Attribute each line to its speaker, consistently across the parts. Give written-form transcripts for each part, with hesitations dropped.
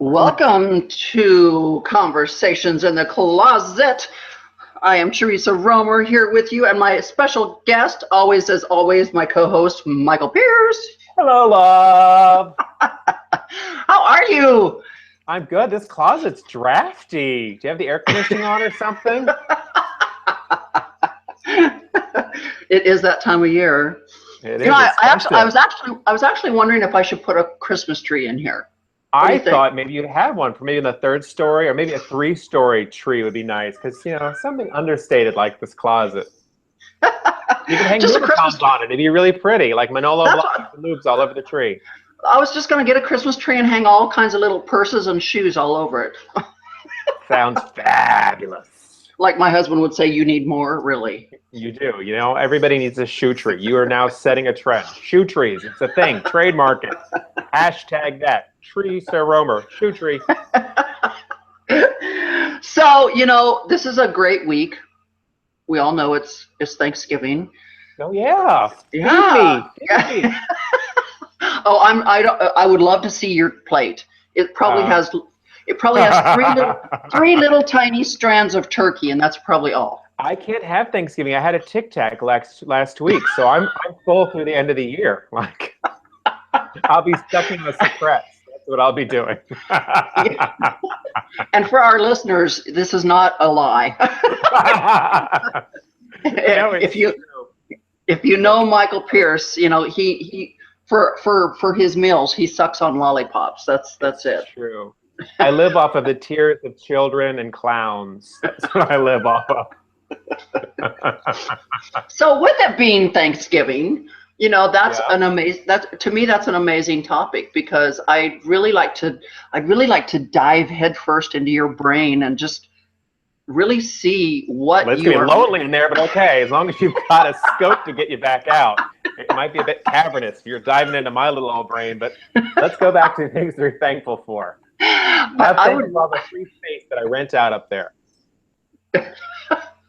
Speaker 1: Welcome to Conversations in the Closet. I am Teresa Romer here with you, and my special guest, always as always, my co-host, Michael Pierce.
Speaker 2: Hello, love.
Speaker 1: How are you?
Speaker 2: I'm good. This closet's drafty. Do you have the air conditioning on or something?
Speaker 1: It is that time of year.
Speaker 2: It
Speaker 1: You
Speaker 2: is
Speaker 1: know,
Speaker 2: expensive.
Speaker 1: I was actually wondering if I should put a Christmas tree in here. What do
Speaker 2: I
Speaker 1: you think?
Speaker 2: thought maybe you'd have one for maybe in the third story, or maybe a three-story tree would be nice, because something understated like this closet. You can hang
Speaker 1: Just a
Speaker 2: Looper
Speaker 1: Christmas
Speaker 2: Toms on it. It'd be really pretty, like Manolo
Speaker 1: That's
Speaker 2: Blahnik
Speaker 1: what
Speaker 2: and loops all over the tree.
Speaker 1: I was just going to get a Christmas tree and hang all kinds of little purses and shoes all over it.
Speaker 2: Sounds fabulous.
Speaker 1: Like my husband would say, you need more, really.
Speaker 2: You do. Everybody needs a shoe tree. You are now setting a trend. Shoe trees. It's a thing. Trademark it. Hashtag that. Teresa Romer. Shoe tree.
Speaker 1: So, this is a great week. We all know it's Thanksgiving.
Speaker 2: Oh yeah.
Speaker 1: Yeah.
Speaker 2: Feed me.
Speaker 1: Oh, I would love to see your plate. It probably has three little tiny strands of turkey, and that's probably all.
Speaker 2: I can't have Thanksgiving. I had a Tic Tac last week, so I'm full through the end of the year. Like, I'll be sucking the secrets. That's what I'll be doing.
Speaker 1: And for our listeners, this is not a lie. If you know Michael Pierce, he for his meals he sucks on lollipops. That's it.
Speaker 2: True. I live off of the tears of children and clowns. That's what I live off of.
Speaker 1: So with it being Thanksgiving, that's
Speaker 2: Yeah.
Speaker 1: that's an amazing topic, because I'd really like to dive headfirst into your brain and just really see what
Speaker 2: Well, it's
Speaker 1: you
Speaker 2: gonna
Speaker 1: are.
Speaker 2: be lonely in there, but okay, as long as you've got a scope to get you back out. It might be a bit cavernous if you're diving into my little old brain, but let's go back to things we're thankful for.
Speaker 1: But I
Speaker 2: I'm
Speaker 1: would
Speaker 2: thankful for the free space that I rent out up there.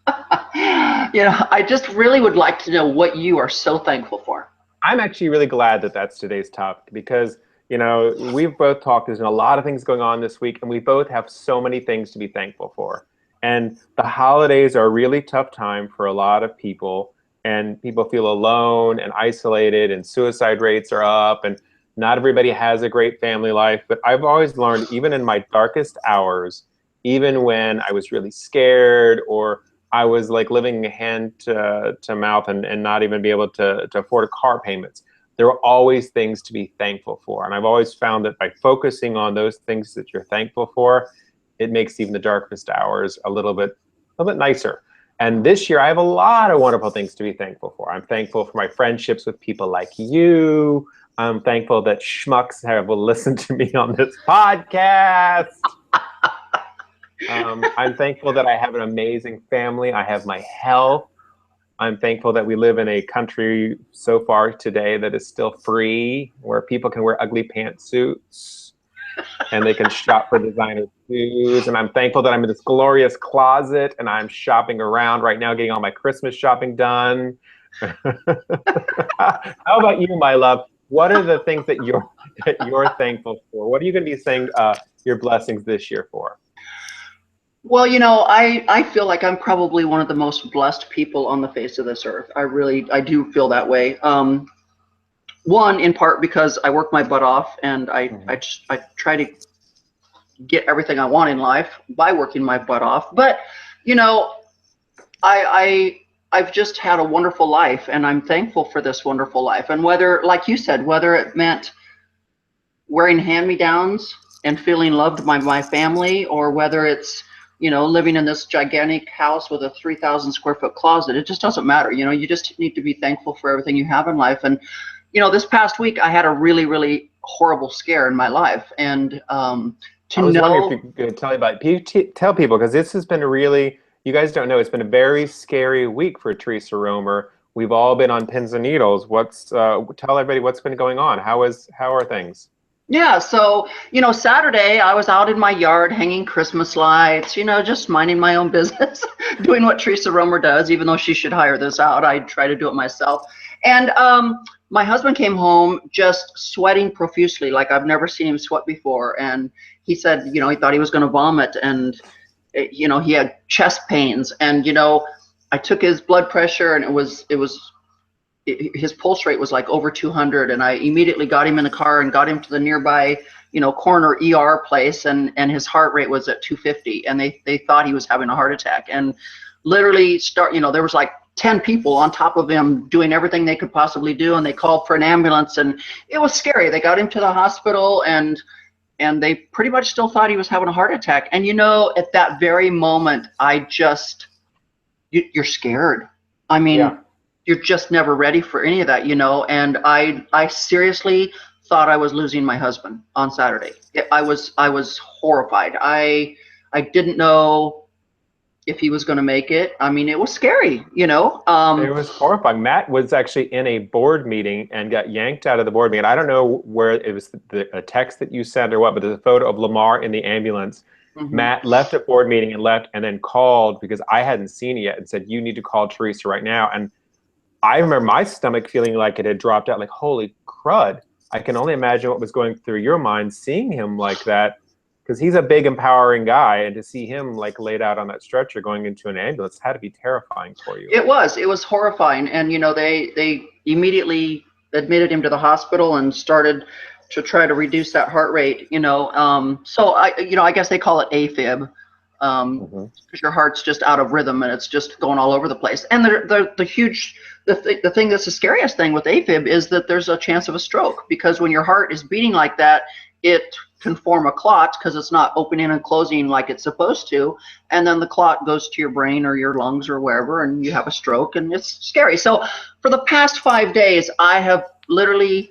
Speaker 1: I just really would like to know what you are so thankful for.
Speaker 2: I'm actually really glad that that's today's topic, because we've both talked. There's been a lot of things going on this week, and we both have so many things to be thankful for. And the holidays are a really tough time for a lot of people, and people feel alone and isolated, and suicide rates are up, and not everybody has a great family life. But I've always learned, even in my darkest hours, even when I was really scared, or I was like living hand to mouth and not even be able to afford car payments, there were always things to be thankful for. And I've always found that by focusing on those things that you're thankful for, it makes even the darkest hours a little bit nicer. And this year, I have a lot of wonderful things to be thankful for. I'm thankful for my friendships with people like you. I'm thankful that schmucks will listened to me on this podcast. I'm thankful that I have an amazing family. I have my health. I'm thankful that we live in a country so far today that is still free, where people can wear ugly pantsuits and they can shop for designer shoes. And I'm thankful that I'm in this glorious closet and I'm shopping around right now, getting all my Christmas shopping done. How about you, my love? What are the things that you're thankful for? What are you going to be saying your blessings this year for?
Speaker 1: Well, I feel like I'm probably one of the most blessed people on the face of this earth. I do feel that way. One, in part because I work my butt off, and I try to get everything I want in life by working my butt off. But I've just had a wonderful life, and I'm thankful for this wonderful life. And whether, like you said, whether it meant wearing hand-me-downs and feeling loved by my family, or whether it's living in this gigantic house with a 3,000 square foot closet, it just doesn't matter. You just need to be thankful for everything you have in life. And this past week I had a really, really horrible scare in my life, and
Speaker 2: I was wondering if you could tell me about it. Tell people, because this has been you guys don't know, it's been a very scary week for Teresa Romer. We've all been on pins and needles. Tell everybody what's been going on. How are things?
Speaker 1: Yeah, so, Saturday I was out in my yard hanging Christmas lights, just minding my own business, doing what Teresa Romer does, even though she should hire this out. I try to do it myself. And my husband came home just sweating profusely, like I've never seen him sweat before. And he said, you know, he thought he was going to vomit, and you know, he had chest pains. And you know, I took his blood pressure, and his pulse rate was like over 200. And I immediately got him in the car and got him to the nearby, you know, corner ER place, and his heart rate was at 250, and they thought he was having a heart attack. And literally you know, there was like 10 people on top of him doing everything they could possibly do, and they called for an ambulance, and it was scary. They got him to the hospital, and they pretty much still thought he was having a heart attack. And you know, at that very moment, you're scared. I mean, yeah. You're just never ready for any of that, you know. And I seriously thought I was losing my husband on Saturday. I was horrified. I didn't know if he was going to make it. I mean, it was scary, you know.
Speaker 2: It was horrifying. Matt was actually in a board meeting and got yanked out of the board meeting. I don't know where it was, a text that you sent or what, but there's a photo of Lamar in the ambulance. Mm-hmm. Matt left a board meeting and left, and then called, because I hadn't seen it yet, and said, you need to call Teresa right now. And I remember my stomach feeling like it had dropped out, like, holy crud. I can only imagine what was going through your mind seeing him like that, because he's a big, empowering guy, and to see him like laid out on that stretcher going into an ambulance had to be terrifying for you.
Speaker 1: It was horrifying. And you know, they immediately admitted him to the hospital and started to try to reduce that heart rate, you know. So I guess they call it AFib, because your heart's just out of rhythm and it's just going all over the place. And the thing that's the scariest thing with AFib is that there's a chance of a stroke, because when your heart is beating like that, it can form a clot because it's not opening and closing like it's supposed to, and then the clot goes to your brain or your lungs or wherever, and you have a stroke, and it's scary. So for the past 5 days, I have literally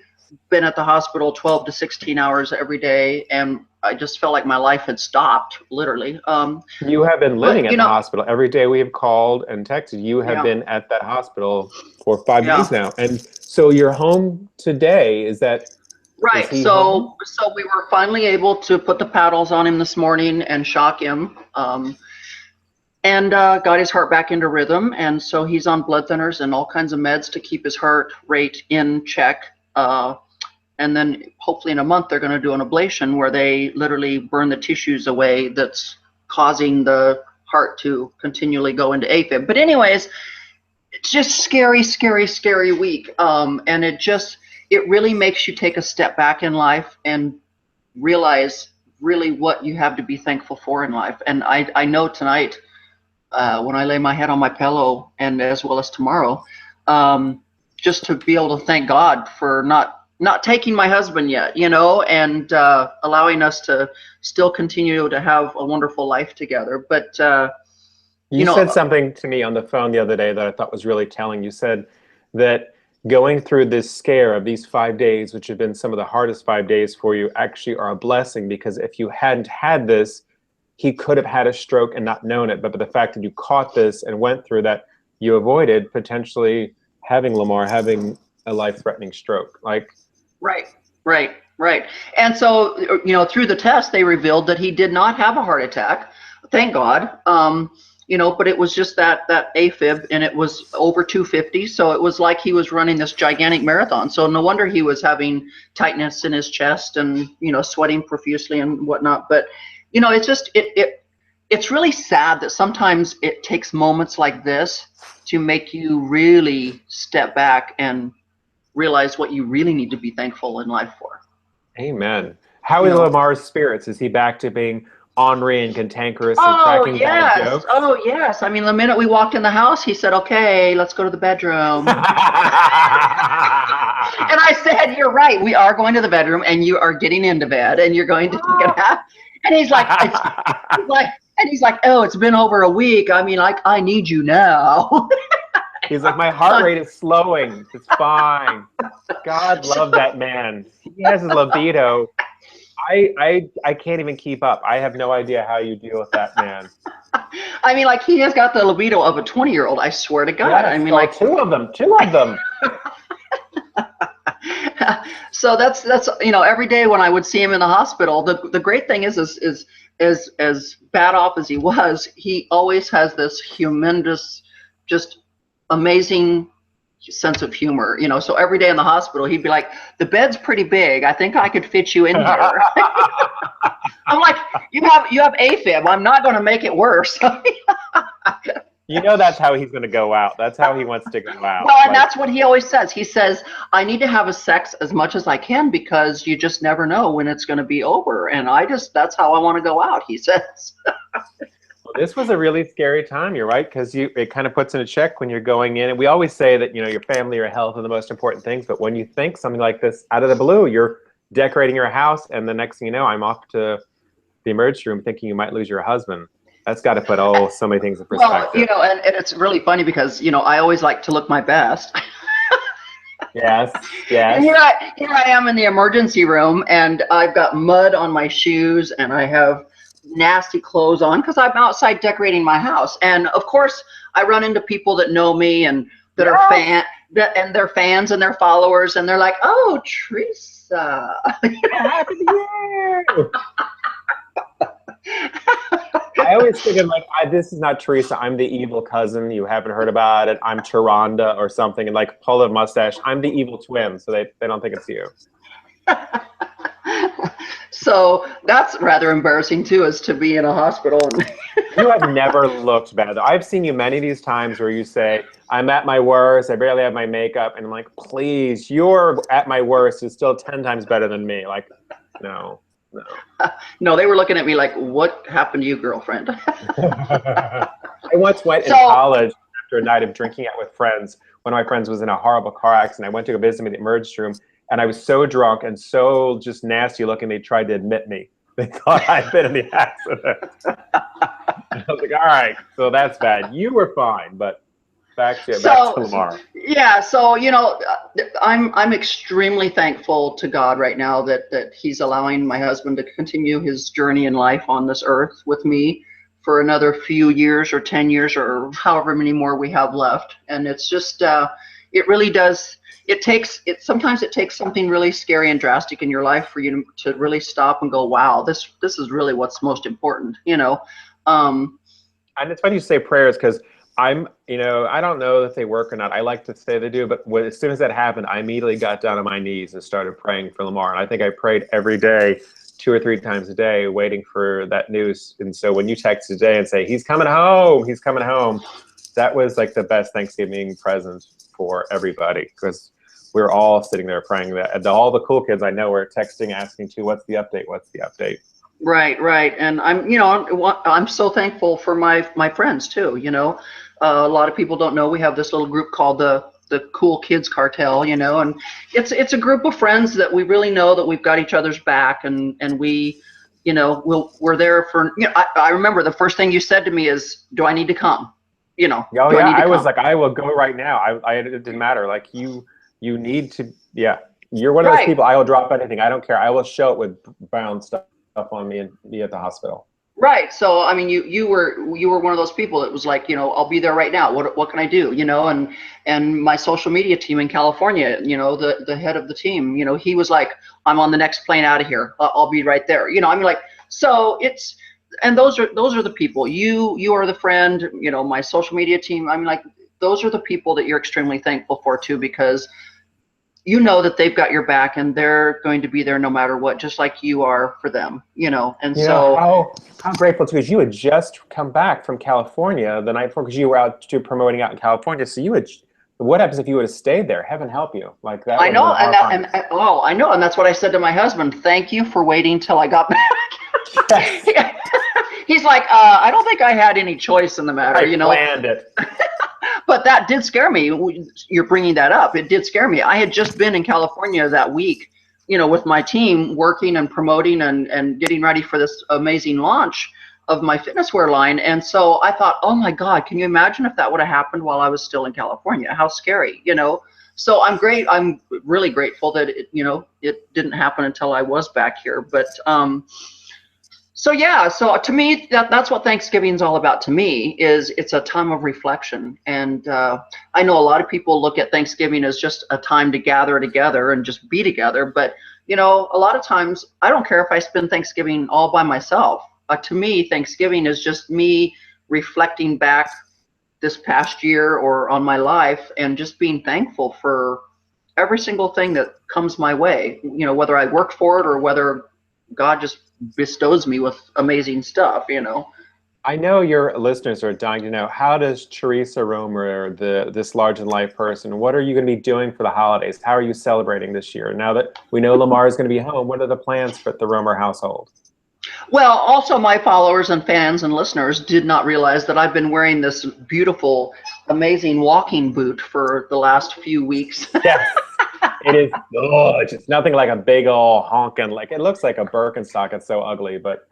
Speaker 1: been at the hospital 12 to 16 hours every day, and I just felt like my life had stopped, literally.
Speaker 2: You have been living at the hospital. Every day we have called and texted. You have been at that hospital for 5 days now. And so you're home today. Is that
Speaker 1: right? So we were finally able to put the paddles on him this morning and shock him, and got his heart back into rhythm. And so he's on blood thinners and all kinds of meds to keep his heart rate in check. And then hopefully in a month, they're going to do an ablation where they literally burn the tissues away that's causing the heart to continually go into AFib. But anyways, it's just scary, scary, scary week. And it really makes you take a step back in life and realize really what you have to be thankful for in life. And I know tonight, when I lay my head on my pillow, and as well as tomorrow, just to be able to thank God for not taking my husband yet, you know, and allowing us to still continue to have a wonderful life together. But
Speaker 2: you said something to me on the phone the other day that I thought was really telling. You said that going through this scare of these 5 days, which have been some of the hardest 5 days for you, actually are a blessing, because if you hadn't had this, he could have had a stroke and not known it. But the fact that you caught this and went through that, you avoided potentially having Lamar having a life-threatening stroke. Like, Right. And so, you know, through the test, they revealed that he did not have a heart attack. Thank God. You know, but it was just that AFib, and it was over 250. So it was like he was running this gigantic marathon. So no wonder he was having tightness in his chest and, you know, sweating profusely and whatnot. But, you know, it's just, it's really sad that sometimes it takes moments like this to make you really step back and realize what you really need to be thankful in life for. Amen. How is Lamar's spirits? Is he back to being ornery and cantankerous and cracking bad jokes?
Speaker 1: Oh, yes. I mean, the minute we walked in the house, he said, okay, let's go to the bedroom. And I said, you're right. We are going to the bedroom, and you are getting into bed, and you're going to take a nap. And he's like, oh, it's been over a week. I mean, like, I need you now.
Speaker 2: He's like, my heart rate is slowing. It's fine. God love that man. He has a libido. I can't even keep up. I have no idea how you deal with that man.
Speaker 1: I mean, like, he has got the libido of a 20-year-old. I swear to God.
Speaker 2: Yes,
Speaker 1: I mean, like,
Speaker 2: two of them.
Speaker 1: So that's you know, every day when I would see him in the hospital, the great thing is as bad off as he was, he always has this humongous, just amazing sense of humor, you know. So every day in the hospital, he'd be like, "The bed's pretty big. I think I could fit you in here." I'm like, "You have AFib. I'm not going to make it worse."
Speaker 2: You know that's how he's going to go out. That's how he wants to go out.
Speaker 1: Well, and that's what he always says. He says, "I need to have a sex as much as I can because you just never know when it's going to be over. And that's how I want to go out," he says.
Speaker 2: Well, this was a really scary time. You're right, because it kind of puts in a check when you're going in. And we always say that, you know, your family, your health are the most important things. But when you think something like this out of the blue, you're decorating your house, and the next thing you know, I'm off to the emergency room thinking you might lose your husband. That's got to put so many things in perspective.
Speaker 1: Well, you know, and it's really funny because, you know, I always like to look my best.
Speaker 2: Yes.
Speaker 1: And here I am in the emergency room, and I've got mud on my shoes, and I have nasty clothes on because I'm outside decorating my house. And of course, I run into people that know me and that are they're fans and they're followers, and they're like, "Oh, Teresa,
Speaker 2: happy New Year!" I always figured, like, this is not Teresa. I'm the evil cousin. You haven't heard about it. I'm Taronda or something, and like pull a mustache. I'm the evil twin, so they don't think it's you.
Speaker 1: So that's rather embarrassing too, is to be in a hospital.
Speaker 2: You have never looked bad. I've seen you many of these times where you say, "I'm at my worst. I barely have my makeup," and I'm like, "Please, you're at my worst is still 10 times better than me." Like, no.
Speaker 1: No, they were looking at me like, "What happened to you, girlfriend?"
Speaker 2: I once went in college after a night of drinking out with friends. One of my friends was in a horrible car accident. I went to go visit him in the emergency room, and I was so drunk and so just nasty looking, they tried to admit me. They thought I'd been in the accident. I was like, all right, so that's bad. You were fine, but back to Lamar.
Speaker 1: Yeah, so, you know, I'm extremely thankful to God right now that he's allowing my husband to continue his journey in life on this earth with me for another few years or 10 years or however many more we have left. And it's just, it really does, sometimes it takes something really scary and drastic in your life for you to really stop and go, wow, this is really what's most important, you know?
Speaker 2: And it's funny you say prayers, because you know, I don't know if they work or not. I like to say they do, but as soon as that happened, I immediately got down on my knees and started praying for Lamar. And I think I prayed every day, 2 or 3 times a day, waiting for that news. And so when you text today and say, he's coming home, that was like the best Thanksgiving present for everybody, because we were all sitting there praying that. And all the cool kids I know were texting, asking too, what's the update?
Speaker 1: Right. And I'm so thankful for my friends too. You know, a lot of people don't know we have this little group called the Cool Kids Cartel. You know, and it's a group of friends that we really know that we've got each other's back, and we, you know, we're there for. You know, I remember the first thing you said to me is, "Do I need to come?" You know.
Speaker 2: Oh yeah, I was like, I will go right now. It didn't matter. Like you need to. Yeah, you're one of those people. I will drop anything. I don't care. I will show it with brown stuff on me and be at the hospital.
Speaker 1: Right. So I mean, you were one of those people that was like, you know, I'll be there right now. What can I do? You know, and my social media team in California, you know, the head of the team, you know, he was like, I'm on the next plane out of here. I'll be right there. You know, I mean, like, so it's, and those are the people. You are the friend. You know, my social media team. I mean, like, those are the people that you're extremely thankful for too, because you know that they've got your back and they're going to be there no matter what, just like you are for them, you know. And so
Speaker 2: how grateful too, because you had just come back from California the night before, because you were out promoting out in California. So what happens if you would have stayed there? Heaven help you. Like that.
Speaker 1: I know, I know, and that's what I said to my husband. Thank you for waiting till I got back. Yes. He's like, I don't think I had any choice in the matter. You know,
Speaker 2: planned it.
Speaker 1: But that did scare me. You're bringing that up. It did scare me. I had just been in California that week, you know, with my team working and promoting and getting ready for this amazing launch of my fitness wear line. And so I thought, oh my God, can you imagine if that would have happened while I was still in California? How scary, you know? So I'm really grateful that it didn't happen until I was back here. But so yeah, so to me, that's what Thanksgiving's all about. To me, it's a time of reflection. And I know a lot of people look at Thanksgiving as just a time to gather together and just be together. But you know, a lot of times I don't care if I spend Thanksgiving all by myself. To me, Thanksgiving is just me reflecting back this past year or on my life, and just being thankful for every single thing that comes my way, you know, whether I work for it or whether God just bestows me with amazing stuff, you know.
Speaker 2: I know your listeners are dying to know, how does Teresa Romer, this large in life person, what are you going to be doing for the holidays? How are you celebrating this year? Now that we know Lamar is going to be home, what are the plans for the Romer household?
Speaker 1: Well, also my followers and fans and listeners did not realize that I've been wearing this beautiful, amazing walking boot for the last few weeks.
Speaker 2: Yes, it is. Oh, it's just nothing like a big old honking, like, it looks like a Birkenstock. It's so ugly, but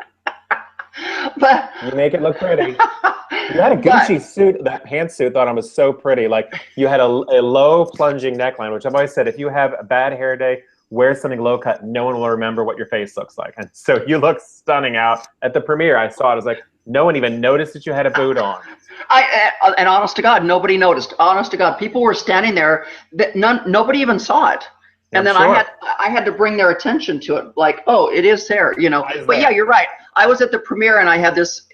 Speaker 1: But
Speaker 2: you make it look pretty. You had a Gucci suit, that pantsuit, thought I was so pretty. Like, you had a low plunging neckline, which I've always said, if you have a bad hair day, wear something low cut. No one will remember what your face looks like. And so you look stunning out at the premiere. I saw it. I was like, no one even noticed that you had a boot on.
Speaker 1: And honest to God, nobody noticed. Honest to God, people were standing there that nobody even saw it. And then
Speaker 2: sure.
Speaker 1: I had to bring their attention to it, like, oh, it is there, you know. But yeah, you're right. I was at the premiere and I had this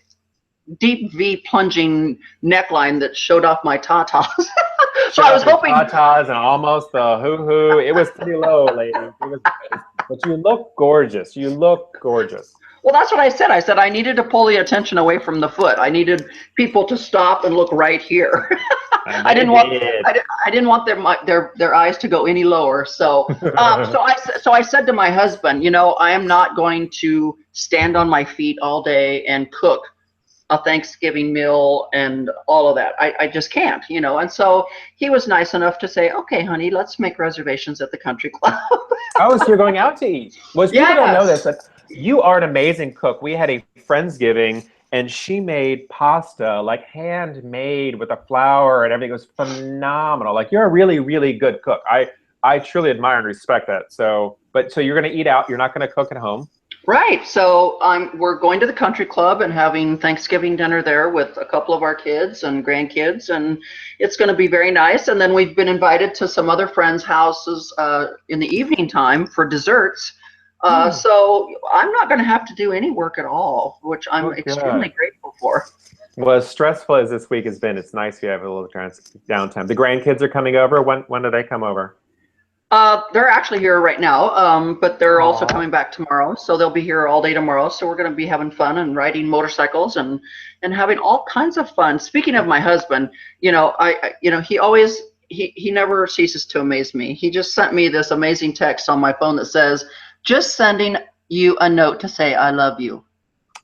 Speaker 1: deep V plunging neckline that showed off my tatas. So I was hoping
Speaker 2: tatas and almost the hoo-hoo. It was pretty low, lady. But you look gorgeous. You look gorgeous.
Speaker 1: Well, that's what I said. I said I needed to pull the attention away from the foot. I needed people to stop and look right here. I didn't want their eyes to go any lower. So so I said to my husband, you know, I am not going to stand on my feet all day and cook a Thanksgiving meal and all of that. I just can't, you know. And so he was nice enough to say, okay, honey, let's make reservations at the country club.
Speaker 2: Oh, so you're going out to eat. Well, people don't know this, but you are an amazing cook. We had a Friendsgiving, and she made pasta, like handmade with the flour and everything. It was phenomenal. Like, you're a really, really good cook. I truly admire and respect that. So you're going to eat out. You're not going to cook at home.
Speaker 1: Right. So we're going to the country club and having Thanksgiving dinner there with a couple of our kids and grandkids, and it's going to be very nice. And then we've been invited to some other friends' houses in the evening time for desserts. So I'm not going to have to do any work at all, which I'm extremely grateful for.
Speaker 2: Well, as stressful as this week has been, it's nice you have a little downtime. The grandkids are coming over. When do they come over?
Speaker 1: They're actually here right now, but they're also coming back tomorrow. So they'll be here all day tomorrow. So we're going to be having fun and riding motorcycles and having all kinds of fun. Speaking of my husband, you know, he never ceases to amaze me. He just sent me this amazing text on my phone that says, "Just sending you a note to say I love you."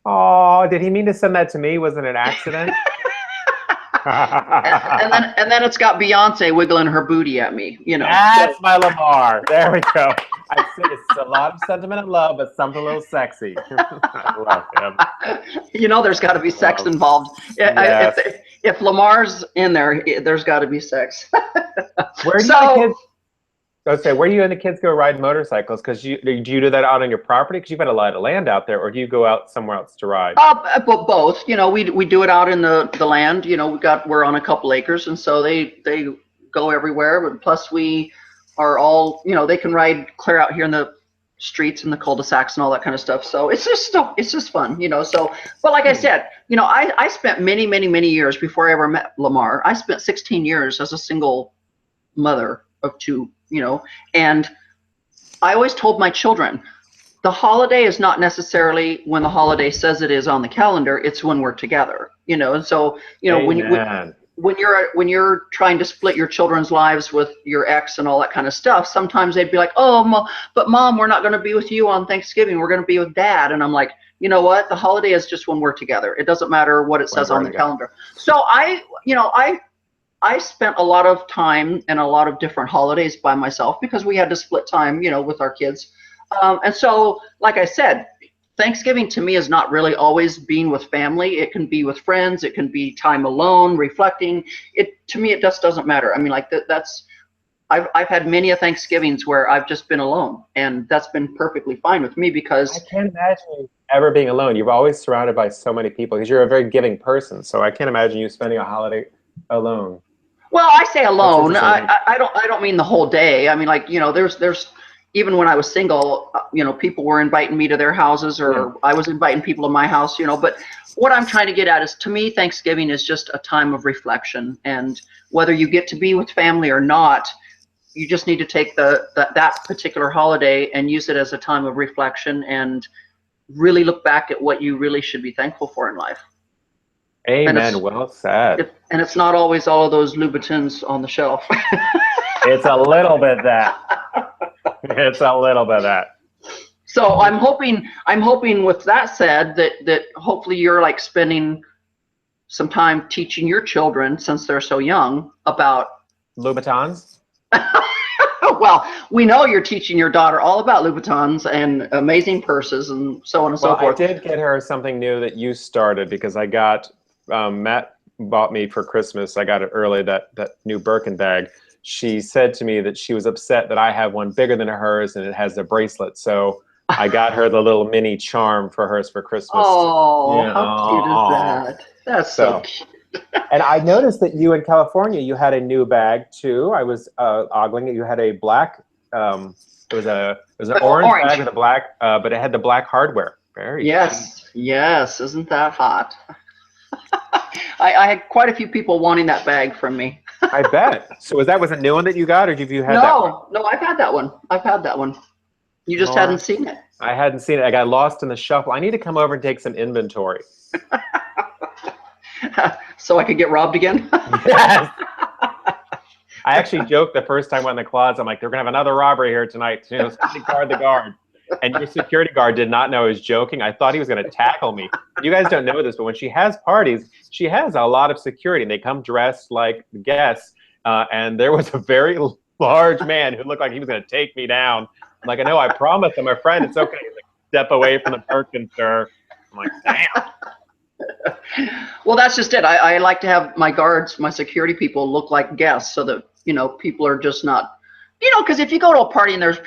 Speaker 2: Oh, did he mean to send that to me? Was it an accident?
Speaker 1: and then it's got Beyonce wiggling her booty at me, you know.
Speaker 2: That's my Lamar. There we go. I see, it's a lot of sentiment and love, but something a little sexy. I love him.
Speaker 1: You know, there's got to be sex involved.
Speaker 2: Yes.
Speaker 1: If Lamar's in there, there's got to be sex.
Speaker 2: Where do the kids? Where do you and the kids go ride motorcycles? Because do you do that out on your property? Because you've got a lot of land out there, or do you go out somewhere else to ride?
Speaker 1: Both. You know, we do it out in the land. You know, we're on a couple acres, and so they go everywhere. But plus, we are all, you know, they can ride clear out here in the streets and the cul-de-sacs and all that kind of stuff. So it's just fun, you know. So, but like I said, you know, I spent many years before I ever met Lamar. I spent 16 years as a single mother of two. You know, and I always told my children, the holiday is not necessarily when the holiday says it is on the calendar. It's when we're together, you know. And so, you know, when you're trying to split your children's lives with your ex and all that kind of stuff, sometimes they'd be like, oh, but Mom, we're not going to be with you on Thanksgiving. We're going to be with Dad. And I'm like, you know what? The holiday is just when we're together. It doesn't matter what it says on the calendar. So I spent a lot of time and a lot of different holidays by myself because we had to split time, you know, with our kids. And so, like I said, Thanksgiving to me is not really always being with family. It can be with friends. It can be time alone, reflecting. To me, it just doesn't matter. I mean, like I've had many Thanksgivings where I've just been alone, and that's been perfectly fine with me because
Speaker 2: I can't imagine you ever being alone. You're always surrounded by so many people because you're a very giving person. So I can't imagine you spending a holiday alone.
Speaker 1: Well, I say alone. I don't mean the whole day. I mean, like, you know, there's even when I was single, you know, people were inviting me to their houses, or I was inviting people to my house, you know. But what I'm trying to get at is, to me, Thanksgiving is just a time of reflection. And whether you get to be with family or not, you just need to take that particular holiday and use it as a time of reflection and really look back at what you really should be thankful for in life.
Speaker 2: Amen. Well said.
Speaker 1: And it's not always all of those Louboutins on the shelf.
Speaker 2: It's a little bit that. It's a little bit that.
Speaker 1: So I'm hoping with that said that hopefully you're like spending some time teaching your children, since they're so young, about
Speaker 2: Louboutins.
Speaker 1: Well, we know you're teaching your daughter all about Louboutins and amazing purses and so on and so forth.
Speaker 2: I did get her something new that you started, because I got Matt bought me for Christmas. I got it early, that new Birkin bag. She said to me that she was upset that I have one bigger than hers and it has a bracelet. So I got her the little mini charm for hers for Christmas.
Speaker 1: Oh, yeah. How cute is that? That's so cute.
Speaker 2: And I noticed that you in California, you had a new bag too. I was ogling it. You had a black, it was an orange bag with a black, but it had the black hardware. Very
Speaker 1: yes, good. Yes, isn't that hot? I had quite a few people wanting that bag from me.
Speaker 2: I bet. So was a new one that you got, or have you had that one?
Speaker 1: No, I've had that one. I've had that one. You just hadn't seen it.
Speaker 2: I hadn't seen it. I got lost in the shuffle. I need to come over and take some inventory.
Speaker 1: So I could get robbed again?
Speaker 2: Yes. I actually joked the first time I went in the closet. I'm like, they're going to have another robbery here tonight. You know, somebody guard the guard. And your security guard did not know I was joking. I thought he was going to tackle me. You guys don't know this, but when she has parties, she has a lot of security. And they come dressed like guests. And there was a very large man who looked like he was going to take me down. I'm like, I know, I promised. I'm a friend. It's okay. He's like, step away from the Birkin, sir. I'm like, damn.
Speaker 1: Well, that's just it. I like to have my guards, my security people look like guests, so that, you know, people are just not, you know, because if you go to a party and there's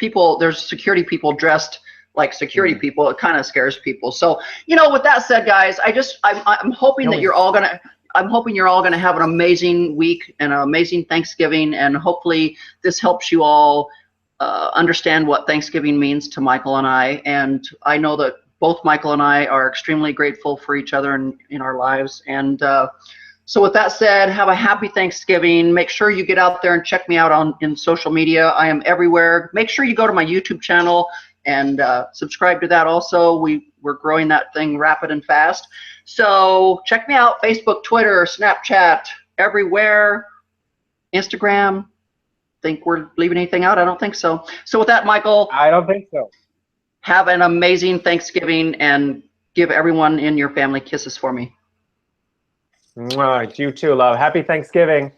Speaker 1: security people dressed like security people, it kind of scares people. So, you know, with that said, guys, I'm hoping that I'm hoping you're all gonna have an amazing week and an amazing Thanksgiving, and hopefully this helps you all understand what Thanksgiving means to Michael and I. And I know that both Michael and I are extremely grateful for each other in our lives. And so with that said, have a happy Thanksgiving. Make sure you get out there and check me out in social media. I am everywhere. Make sure you go to my YouTube channel and subscribe to that also. We're growing that thing rapid and fast. So check me out, Facebook, Twitter, Snapchat, everywhere, Instagram. Think we're leaving anything out? I don't think so. So with that, Michael.
Speaker 2: I don't think so.
Speaker 1: Have an amazing Thanksgiving and give everyone in your family kisses for me.
Speaker 2: You too, love. Happy Thanksgiving.